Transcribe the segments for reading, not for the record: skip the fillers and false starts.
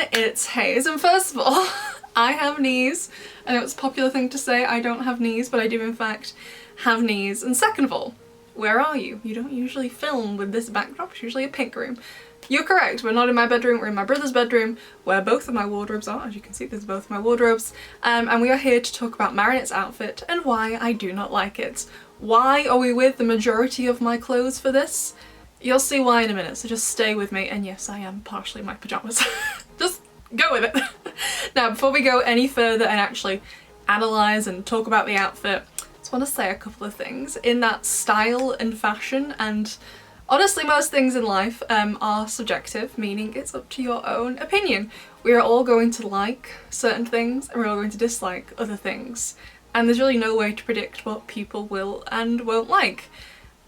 everyone, it's Hayes, and first of all, I have knees. I know it's a popular thing to say I don't have knees, but I do in fact have knees. And second of all, where are you? You don't usually film with this backdrop, it's usually a pink room. You're correct, we're not in my bedroom, we're in my brother's bedroom, where both of my wardrobes are. As you can see, there's both of my wardrobes. And we are here to talk about Marinette's outfit and why I do not like it. Why are we with the majority of my clothes for this? You'll see why in a minute, so just stay with me. And yes, I am partially in my pyjamas. Just go with it. Now, before we go any further and actually analyse and talk about the outfit, I just want to say a couple of things. In that style and fashion, and honestly most things in life are subjective, meaning it's up to your own opinion. We are all going to like certain things and we're all going to dislike other things. And there's really no way to predict what people will and won't like.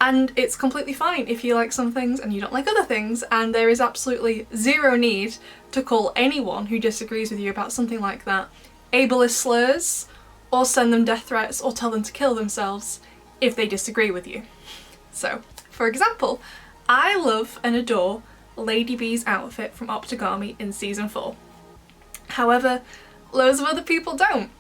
And it's completely fine if you like some things and you don't like other things, and there is absolutely zero need to call anyone who disagrees with you about something like that ableist slurs, or send them death threats, or tell them to kill themselves if they disagree with you. So, for example, I love and adore Lady B's outfit from Optigami in season 4. However, loads of other people don't.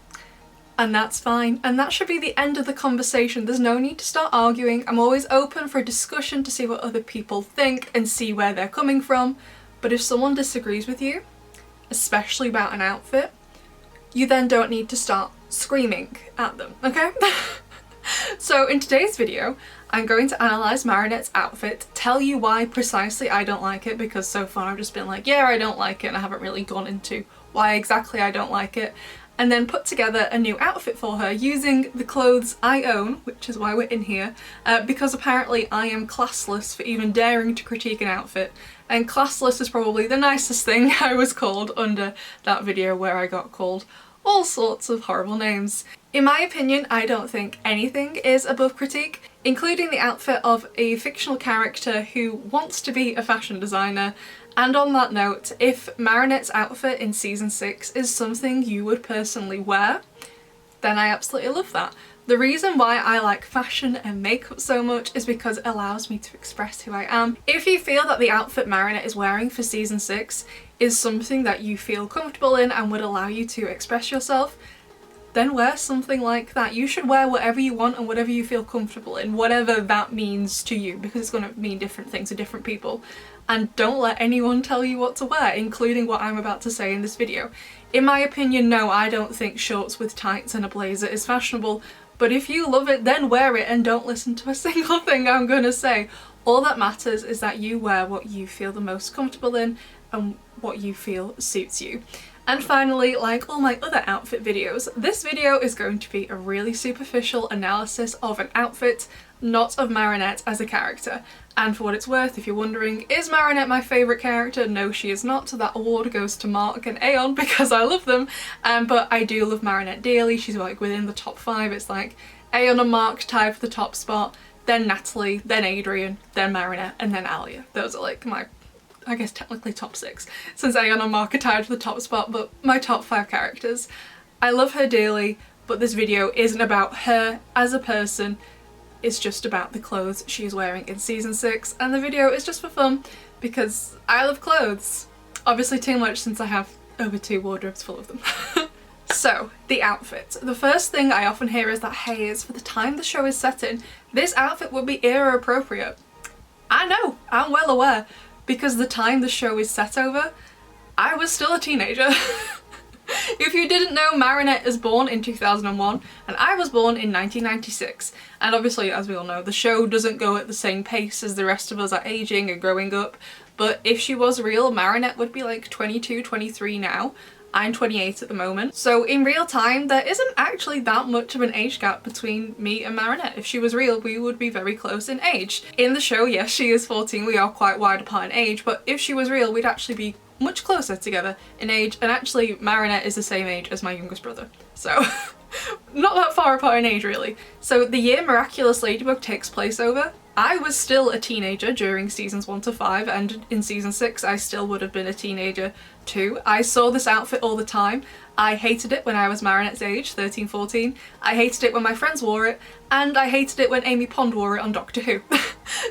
And that's fine, and that should be the end of the conversation. There's no need to start arguing. I'm always open for a discussion to see what other people think and see where they're coming from. But if someone disagrees with you, especially about an outfit, you then don't need to start screaming at them, okay? So in today's video, I'm going to analyse Marinette's outfit, tell you why precisely I don't like it, because so far I've just been like, yeah, I don't like it, and I haven't really gone into why exactly I don't like it. And then put together a new outfit for her using the clothes I own, which is why we're in here, because apparently I am classless for even daring to critique an outfit, and classless is probably the nicest thing I was called under that video where I got called all sorts of horrible names. In my opinion, I don't think anything is above critique, including the outfit of a fictional character who wants to be a fashion designer. And on that note, if Marinette's outfit in season 6 is something you would personally wear, then I absolutely love that. The reason why I like fashion and makeup so much is because it allows me to express who I am. If you feel that the outfit Marinette is wearing for season 6 is something that you feel comfortable in and would allow you to express yourself, then wear something like that. You should wear whatever you want and whatever you feel comfortable in, whatever that means to you, because it's going to mean different things to different people. And don't let anyone tell you what to wear, including what I'm about to say in this video. In my opinion, no, I don't think shorts with tights and a blazer is fashionable, but if you love it, then wear it and don't listen to a single thing I'm gonna say. All that matters is that you wear what you feel the most comfortable in and what you feel suits you. And finally, like all my other outfit videos, this video is going to be a really superficial analysis of an outfit, not of Marinette as a character. And for what it's worth, if you're wondering, is Marinette my favourite character? No, she is not. That award goes to Mark and Aeon because I love them. But I do love Marinette dearly. She's like within the top 5. It's like Aeon and Mark tied for the top spot, then Natalie, then Adrian, then Marinette, and then Alia. Those are like my, I guess technically top 6, since Aeon and Mark are tied for the top spot, but my top 5 characters. I love her dearly, but this video isn't about her as a person. It's just about the clothes she's wearing in season 6, and the video is just for fun because I love clothes. Obviously too much since I have over 2 wardrobes full of them. So, the outfit. The first thing I often hear is that, hey, for the time the show is set in, this outfit would be era appropriate. I know, I'm well aware, because the time the show is set over, I was still a teenager. If you didn't know, Marinette is born in 2001 and I was born in 1996. And obviously, as we all know, the show doesn't go at the same pace as the rest of us are aging and growing up. But if she was real, Marinette would be like 22, 23 now. I'm 28 at the moment. So in real time, there isn't actually that much of an age gap between me and Marinette. If she was real, we would be very close in age. In the show, yes, she is 14, we are quite wide apart in age, but if she was real, we'd actually be much closer together in age, and actually Marinette is the same age as my youngest brother, so not that far apart in age really. So the year Miraculous Ladybug takes place over, I was still a teenager during seasons 1 to 5, and in season 6 I still would have been a teenager too. I saw this outfit all the time. I hated it when I was Marinette's age, 13, 14. I hated it when my friends wore it, and I hated it when Amy Pond wore it on Doctor Who.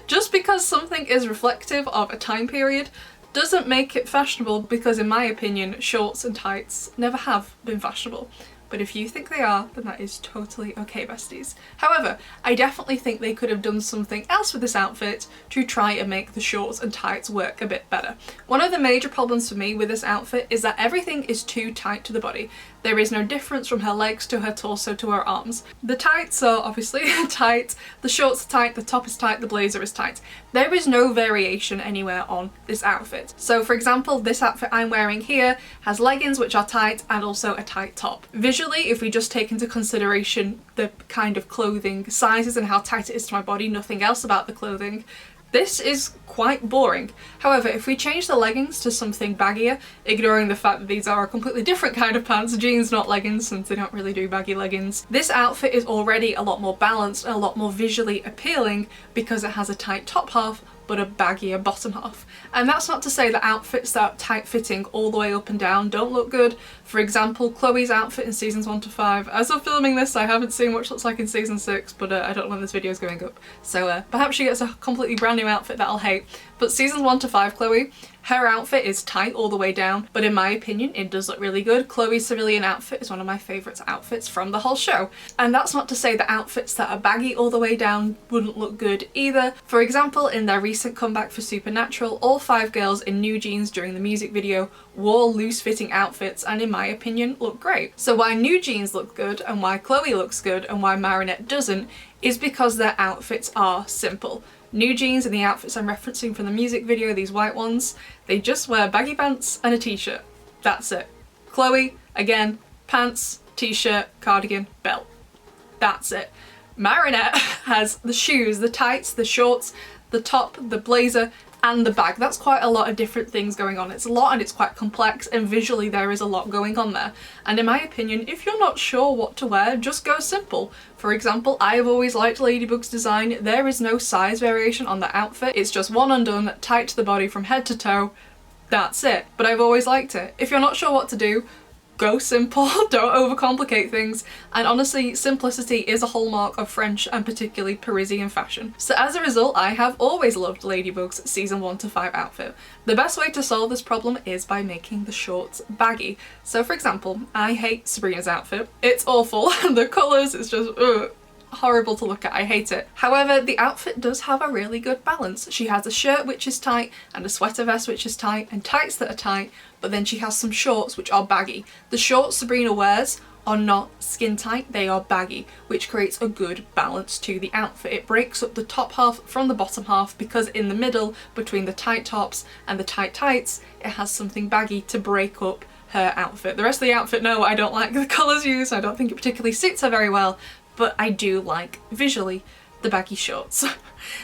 Just because something is reflective of a time period doesn't make it fashionable because in my opinion shorts and tights never have been fashionable. But if you think they are, then that is totally okay, besties. However, I definitely think they could have done something else with this outfit to try and make the shorts and tights work a bit better. One of the major problems for me with this outfit is that everything is too tight to the body. There is no difference from her legs to her torso to her arms. The tights are obviously tight, the shorts are tight, the top is tight, the blazer is tight. There is no variation anywhere on this outfit. So for example, this outfit I'm wearing here has leggings which are tight and also a tight top. Visually, if we just take into consideration the kind of clothing sizes and how tight it is to my body, nothing else about the clothing, this is quite boring. However, if we change the leggings to something baggier, ignoring the fact that these are a completely different kind of pants, jeans not leggings since they don't really do baggy leggings, this outfit is already a lot more balanced and a lot more visually appealing because it has a tight top half but a baggier bottom half. And that's not to say that outfits that are tight fitting all the way up and down don't look good. For example, Chloe's outfit in seasons 1 to 5. As of filming this, I haven't seen what she looks like in season 6, but I don't know when this video is going up. So perhaps she gets a completely brand new outfit that I'll hate. But seasons 1 to 5 Chloe, her outfit is tight all the way down, but in my opinion it does look really good. Chloe's civilian outfit is one of my favourite outfits from the whole show. And that's not to say that outfits that are baggy all the way down wouldn't look good either. For example, in their recent comeback for Supernatural, all 5 girls in new jeans during the music video wore loose-fitting outfits and in my opinion look great. So why new jeans look good and why Chloe looks good and why Marinette doesn't is because their outfits are simple. New jeans and the outfits I'm referencing from the music video, these white ones, they just wear baggy pants and a t-shirt. That's it. Chloe, again, pants, t-shirt, cardigan, belt. That's it. Marinette has the shoes, the tights, the shorts, the top, the blazer, and the bag. That's quite a lot of different things going on. It's a lot and it's quite complex and visually there is a lot going on there. And in my opinion, if you're not sure what to wear, just go simple. For example, I've always liked Ladybug's design. There is no size variation on the outfit. It's just one undone, tight to the body from head to toe. That's it. But I've always liked it. If you're not sure what to do, go simple, don't overcomplicate things, and honestly, simplicity is a hallmark of French and particularly Parisian fashion. So as a result, I have always loved Ladybug's season 1 to 5 outfit. The best way to solve this problem is by making the shorts baggy. So for example, I hate Sabrina's outfit. It's awful. The colours, it's just horrible to look at, I hate it. However, the outfit does have a really good balance. She has a shirt which is tight and a sweater vest which is tight and tights that are tight, but then she has some shorts which are baggy. The shorts Sabrina wears are not skin tight, they are baggy, which creates a good balance to the outfit. It breaks up the top half from the bottom half because in the middle, between the tight tops and the tight tights, it has something baggy to break up her outfit. The rest of the outfit, no, I don't like the colours used, I don't think it particularly suits her very well, but I do like, visually, the baggy shorts.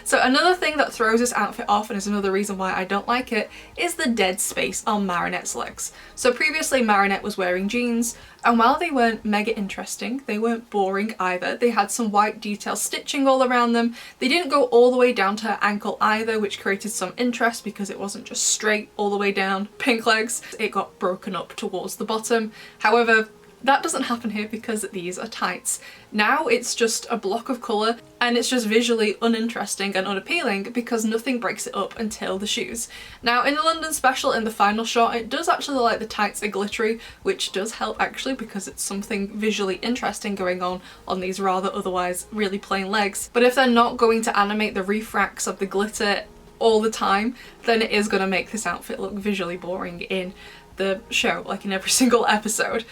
So another thing that throws this outfit off, and is another reason why I don't like it, is the dead space on Marinette's legs. So previously Marinette was wearing jeans, and while they weren't mega interesting, they weren't boring either. They had some white detail stitching all around them. They didn't go all the way down to her ankle either, which created some interest because it wasn't just straight all the way down. Pink legs. It got broken up towards the bottom. However, that doesn't happen here because these are tights. Now it's just a block of colour and it's just visually uninteresting and unappealing because nothing breaks it up until the shoes. Now in the London special, in the final shot, it does actually look like the tights are glittery, which does help actually because it's something visually interesting going on these rather otherwise really plain legs. But if they're not going to animate the refracts of the glitter all the time, then it is going to make this outfit look visually boring in the show, like in every single episode.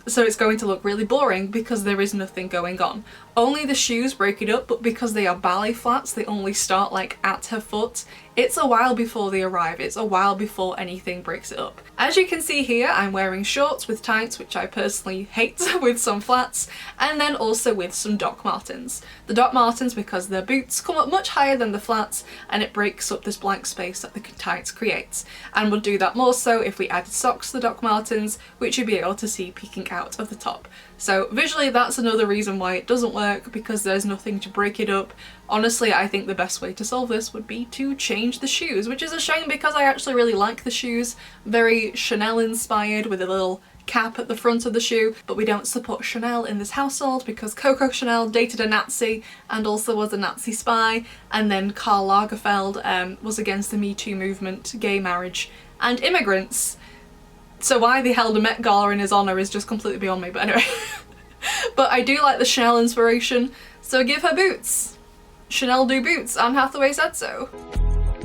So it's going to look really boring because there is nothing going on. Only the shoes break it up, but because they are ballet flats, they only start like at her foot. It's a while before they arrive, it's a while before anything breaks it up. As you can see here, I'm wearing shorts with tights, which I personally hate, with some flats, and then also with some Doc Martens. The Doc Martens, because their boots come up much higher than the flats, and it breaks up this blank space that the tights creates. And we'll do that more so if we added socks to the Doc Martens, which you'll be able to see peeking out of the top. So visually that's another reason why it doesn't work, because there's nothing to break it up. Honestly, I think the best way to solve this would be to change the shoes, which is a shame because I actually really like the shoes. Very Chanel inspired with a little cap at the front of the shoe, but we don't support Chanel in this household because Coco Chanel dated a Nazi and also was a Nazi spy, and then Karl Lagerfeld was against the Me Too movement, gay marriage, and immigrants. So why they held a Met Gala in his honour is just completely beyond me, but anyway. But I do like the Chanel inspiration, so give her boots. Chanel do boots, Anne Hathaway said so.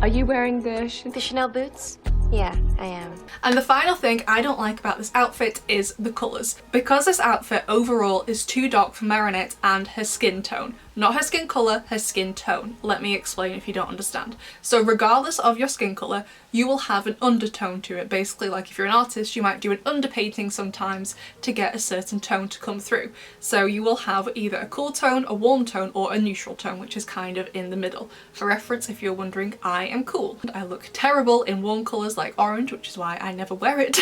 Are you wearing the Chanel boots? Yeah, I am. And the final thing I don't like about this outfit is the colours. Because this outfit overall is too dark for Marinette and her skin tone. Not her skin colour, her skin tone. Let me explain if you don't understand. So regardless of your skin colour, you will have an undertone to it. Basically, like if you're an artist, you might do an underpainting sometimes to get a certain tone to come through. So you will have either a cool tone, a warm tone, or a neutral tone, which is kind of in the middle. For reference, if you're wondering, I am cool. I look terrible in warm colours like orange, which is why I never wear it.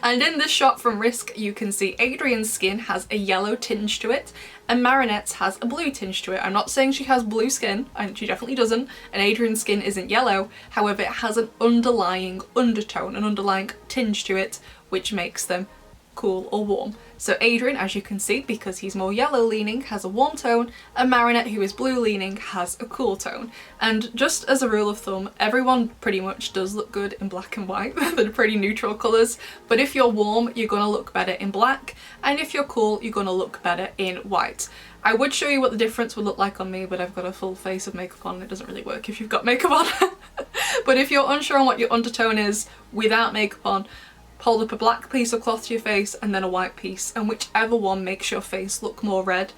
And in this shot from Risk, you can see Adrian's skin has a yellow tinge to it, and Marinette's has a blue tinge to it. I'm not saying she has blue skin, and she definitely doesn't, and Adrian's skin isn't yellow. However, it has an underlying undertone, an underlying tinge to it, which makes them cool or warm. So Adrian, as you can see, because he's more yellow leaning, has a warm tone, and Marinette, who is blue leaning, has a cool tone. And just as a rule of thumb, everyone pretty much does look good in black and white. They're pretty neutral colours, but if you're warm, you're gonna look better in black, and if you're cool, you're gonna look better in white. I would show you what the difference would look like on me, but I've got a full face of makeup on and it doesn't really work if you've got makeup on. But if you're unsure on what your undertone is without makeup on, hold up a black piece of cloth to your face and then a white piece, and whichever one makes your face look more red,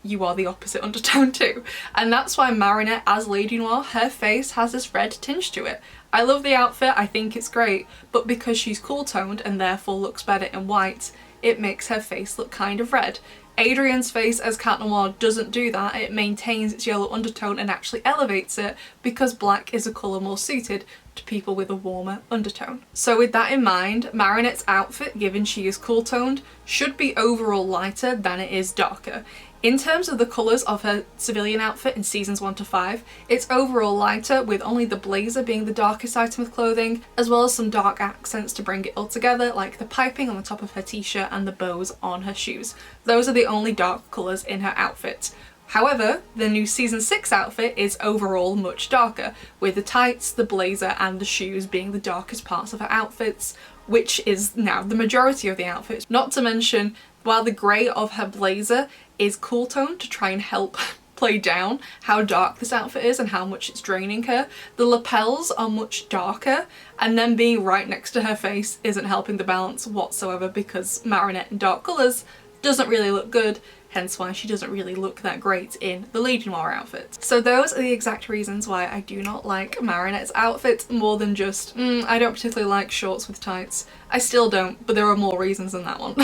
you are the opposite undertone too. And that's why Marinette as Lady Noir, her face has this red tinge to it. I love the outfit, I think it's great, but because she's cool toned and therefore looks better in white, it makes her face look kind of red. Adrian's face as Cat Noir doesn't do that, it maintains its yellow undertone and actually elevates it because black is a colour more suited to people with a warmer undertone. So with that in mind, Marinette's outfit, given she is cool toned, should be overall lighter than it is darker. In terms of the colours of her civilian outfit in seasons 1 to 5, it's overall lighter, with only the blazer being the darkest item of clothing, as well as some dark accents to bring it all together, like the piping on the top of her t-shirt and the bows on her shoes. Those are the only dark colours in her outfit. However, the new season 6 outfit is overall much darker, with the tights, the blazer and the shoes being the darkest parts of her outfits, which is now the majority of the outfit. Not to mention, while the grey of her blazer is cool toned to try and help play down how dark this outfit is and how much it's draining her, the lapels are much darker, and them being right next to her face isn't helping the balance whatsoever, because Marinette in dark colours doesn't really look good, hence why she doesn't really look that great in the Lady Noir outfit. So those are the exact reasons why I do not like Marinette's outfit, more than just, I don't particularly like shorts with tights. I still don't, but there are more reasons than that one.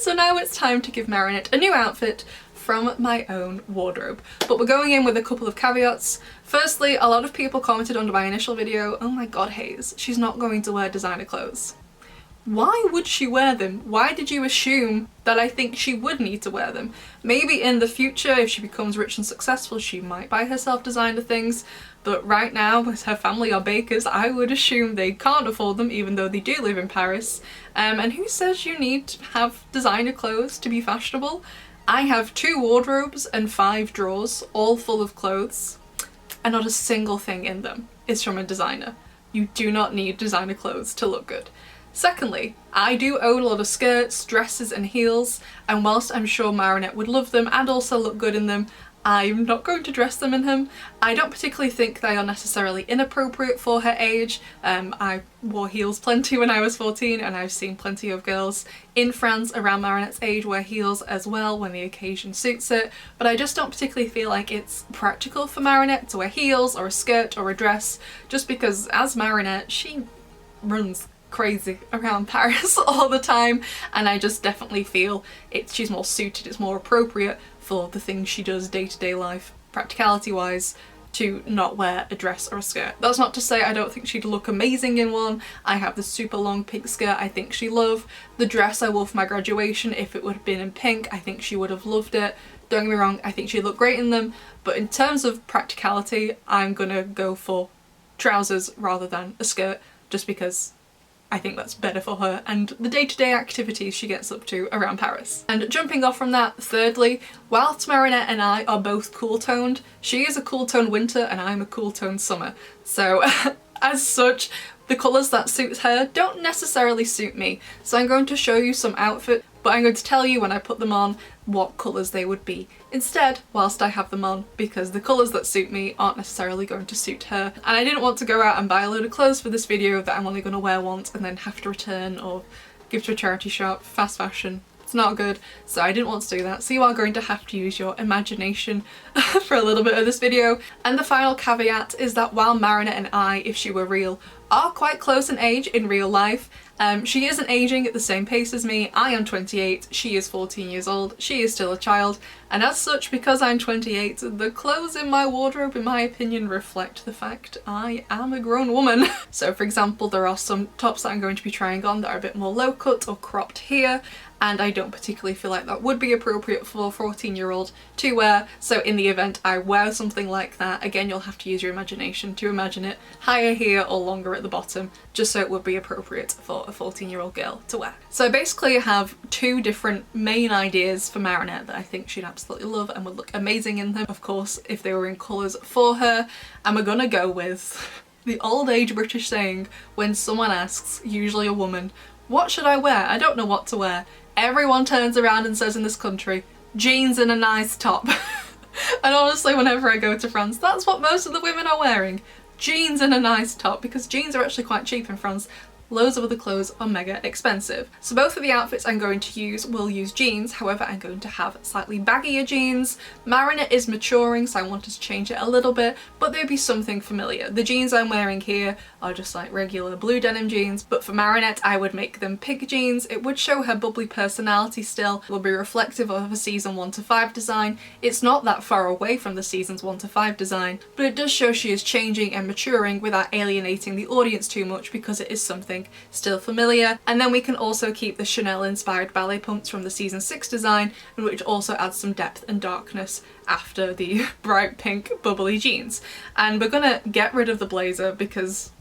So now it's time to give Marinette a new outfit from my own wardrobe. But we're going in with a couple of caveats. Firstly, a lot of people commented under my initial video, oh my god Hayes, she's not going to wear designer clothes. Why would she wear them? Why did you assume that I think she would need to wear them? Maybe in the future, if she becomes rich and successful, she might buy herself designer things, but right now, as her family are bakers, I would assume they can't afford them, even though they do live in Paris. And who says you need to have designer clothes to be fashionable? I have 2 wardrobes and 5 drawers, all full of clothes, and not a single thing in them is from a designer. You do not need designer clothes to look good. Secondly, I do own a lot of skirts, dresses and heels, and whilst I'm sure Marinette would love them and also look good in them, I'm not going to dress them in them. I don't particularly think they are necessarily inappropriate for her age. I wore heels plenty when I was 14, and I've seen plenty of girls in France around Marinette's age wear heels as well when the occasion suits it, but I just don't particularly feel like it's practical for Marinette to wear heels or a skirt or a dress, just because as Marinette, she runs crazy around Paris all the time, and I just definitely feel she's more suited, it's more appropriate for the things she does day-to-day life, practicality wise, to not wear a dress or a skirt. That's not to say I don't think she'd look amazing in one. I have the super long pink skirt I think she loved. The dress I wore for my graduation, if it would have been in pink, I think she would have loved it. Don't get me wrong, I think she'd look great in them, but in terms of practicality, I'm gonna go for trousers rather than a skirt, just because I think that's better for her and the day-to-day activities she gets up to around Paris. And jumping off from that, thirdly, whilst Marinette and I are both cool-toned, she is a cool-toned winter and I'm a cool-toned summer. So As such, the colours that suit her don't necessarily suit me. So I'm going to show you some outfits, but I'm going to tell you when I put them on what colours they would be instead whilst I have them on, because the colours that suit me aren't necessarily going to suit her. And I didn't want to go out and buy a load of clothes for this video that I'm only going to wear once and then have to return or give to a charity shop. Fast fashion. It's not good, so I didn't want to do that. So you are going to have to use your imagination for a little bit of this video. And the final caveat is that while Marinette and I, if she were real, are quite close in age in real life, she isn't aging at the same pace as me. I am 28, she is 14 years old, she is still a child, and as such, because I'm 28, the clothes in my wardrobe, in my opinion, reflect the fact I am a grown woman. So for example, there are some tops that I'm going to be trying on that are a bit more low cut or cropped here, and I don't particularly feel like that would be appropriate for a 14-year-old to wear. So in the event I wear something like that, again, you'll have to use your imagination to imagine it higher here or longer at the bottom, just so it would be appropriate for a 14-year-old girl to wear. So I basically have two different main ideas for Marinette that I think she'd absolutely love and would look amazing in them, of course, if they were in colours for her. And we're gonna go with the old age British saying when someone asks, usually a woman, what should I wear? I don't know what to wear. Everyone turns around and says in this country, jeans and a nice top. And honestly, whenever I go to France, that's what most of the women are wearing. Jeans and a nice top, because jeans are actually quite cheap in France. Loads of other clothes are mega expensive. So both of the outfits I'm going to use will use jeans, however I'm going to have slightly baggier jeans. Marinette is maturing, so I wanted to change it a little bit, but there'd be something familiar. The jeans I'm wearing here are just like regular blue denim jeans, but for Marinette I would make them pig jeans. It would show her bubbly personality still. It will be reflective of a season 1 to 5 design. It's not that far away from the seasons 1 to 5 design, but it does show she is changing and maturing without alienating the audience too much, because it is something still familiar. And then we can also keep the Chanel inspired ballet pumps from the season 6 design, and which also adds some depth and darkness after the bright pink bubbly jeans. And we're gonna get rid of the blazer because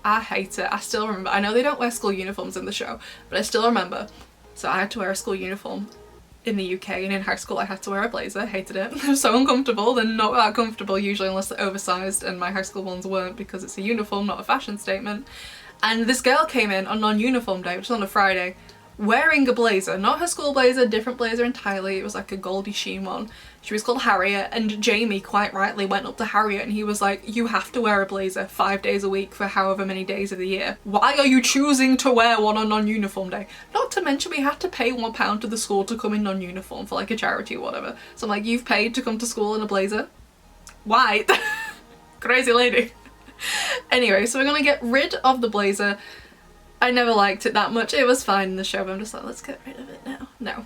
I hate it. I still remember, I know they don't wear school uniforms in the show, but I still remember. So I had to wear a school uniform in the UK, and in high school I had to wear a blazer. Hated it. It was so uncomfortable. They're not that comfortable usually unless they're oversized, and my high school ones weren't because it's a uniform, not a fashion statement. And this girl came in on non-uniform day, which was on a Friday, wearing a blazer. Not her school blazer, different blazer entirely. It was like a Goldie Sheen one. She was called Harriet, and Jamie quite rightly went up to Harriet and he was like, you have to wear a blazer 5 days a week for however many days of the year. Why are you choosing to wear one on non-uniform day? Not to mention we had to pay £1 to the school to come in non-uniform for like a charity or whatever. So I'm like, you've paid to come to school in a blazer? Why? Crazy lady. Anyway, so we're gonna get rid of the blazer. I never liked it that much. It was fine in the show, but I'm just like, let's get rid of it now. No.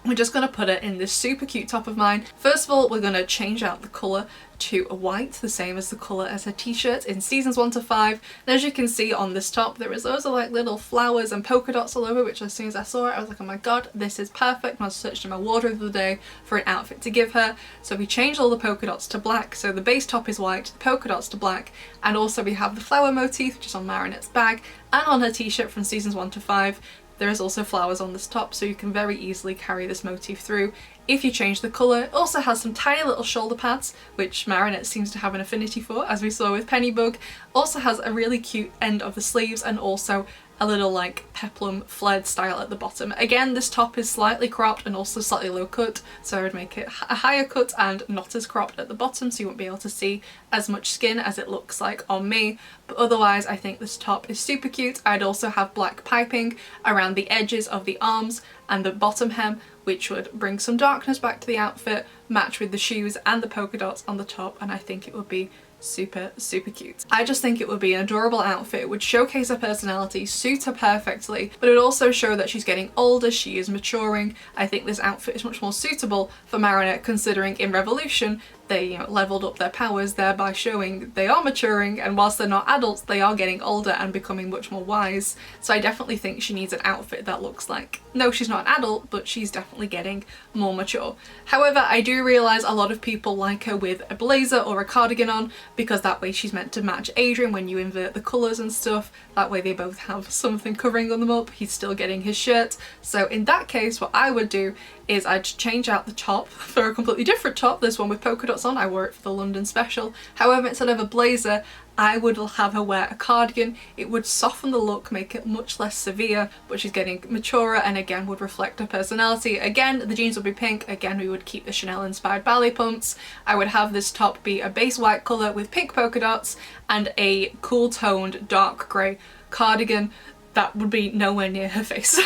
We're just gonna put it in this super cute top of mine. First of all, we're gonna change out the colour to a white, the same as the colour as her t-shirt in seasons 1 to 5. And as you can see on this top, there is loads of like little flowers and polka dots all over, which as soon as I saw it, I was like, oh my god, this is perfect. And I searched in my wardrobe the other day for an outfit to give her. So we changed all the polka dots to black. So the base top is white, the polka dots to black, and also we have the flower motif, which is on Marinette's bag, and on her t-shirt from seasons 1 to 5. There is also flowers on this top, so you can very easily carry this motif through if you change the colour. It also has some tiny little shoulder pads, which Marinette seems to have an affinity for, as we saw with Pennybug. Also has a really cute end of the sleeves, and also a little like peplum flared style at the bottom. Again, this top is slightly cropped and also slightly low cut, so I would make it a higher cut and not as cropped at the bottom, so you won't be able to see as much skin as it looks like on me. But otherwise, I think this top is super cute. I'd also have black piping around the edges of the arms and the bottom hem, which would bring some darkness back to the outfit, match with the shoes and the polka dots on the top, and I think it would be super cute. I just think it would be an adorable outfit. It would showcase her personality, suit her perfectly, but it would also show that she's getting older, she is maturing. I think this outfit is much more suitable for Marinette, considering in Revolution they, you know, leveled up their powers, thereby showing they are maturing, and whilst they're not adults, they are getting older and becoming much more wise. So I definitely think she needs an outfit that looks like, no, she's not an adult, but she's definitely getting more mature. However, I do realise a lot of people like her with a blazer or a cardigan on, because that way she's meant to match Adrian when you invert the colours and stuff. That way they both have something covering them up. He's still getting his shirt. So in that case, what I would do is I'd change out the top for a completely different top, this one with polka dots on. I wore it for the London special. However, instead of a blazer, I would have her wear a cardigan. It would soften the look, make it much less severe, but she's getting maturer and again would reflect her personality. Again, the jeans would be pink. Again, we would keep the Chanel inspired ballet pumps. I would have this top be a base white colour with pink polka dots and a cool toned dark grey cardigan that would be nowhere near her face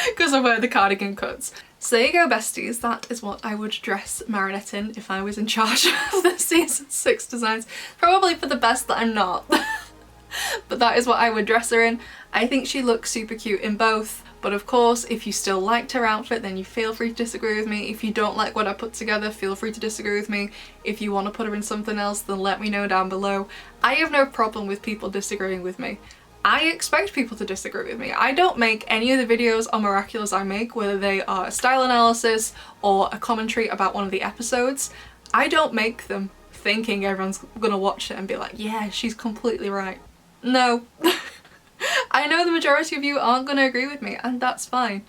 because of where the cardigan cuts. So there you go, besties, that is what I would dress Marinette in if I was in charge of the season 6 designs. Probably for the best that I'm not, but that is what I would dress her in. I think she looks super cute in both, but of course if you still liked her outfit then you feel free to disagree with me. If you don't like what I put together, feel free to disagree with me. If you want to put her in something else, then let me know down below. I have no problem with people disagreeing with me. I expect people to disagree with me. I don't make any of the videos on Miraculous I make, whether they are a style analysis or a commentary about one of the episodes, I don't make them thinking everyone's gonna watch it and be like, yeah, she's completely right. No. I know the majority of you aren't gonna agree with me, and that's fine.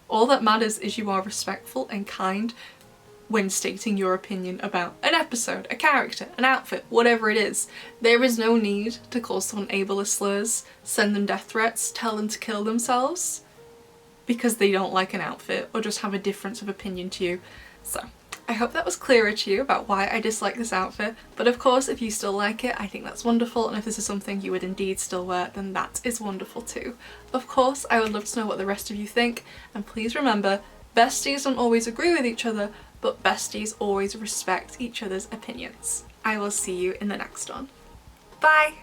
All that matters is you are respectful and kind when stating your opinion about an episode, a character, an outfit, whatever it is. There is no need to call someone ableist slurs, send them death threats, tell them to kill themselves because they don't like an outfit or just have a difference of opinion to you. So I hope that was clearer to you about why I dislike this outfit, but of course if you still like it, I think that's wonderful, and if this is something you would indeed still wear, then that is wonderful too. Of course, I would love to know what the rest of you think, and please remember, besties don't always agree with each other, but besties always respect each other's opinions. I will see you in the next one. Bye!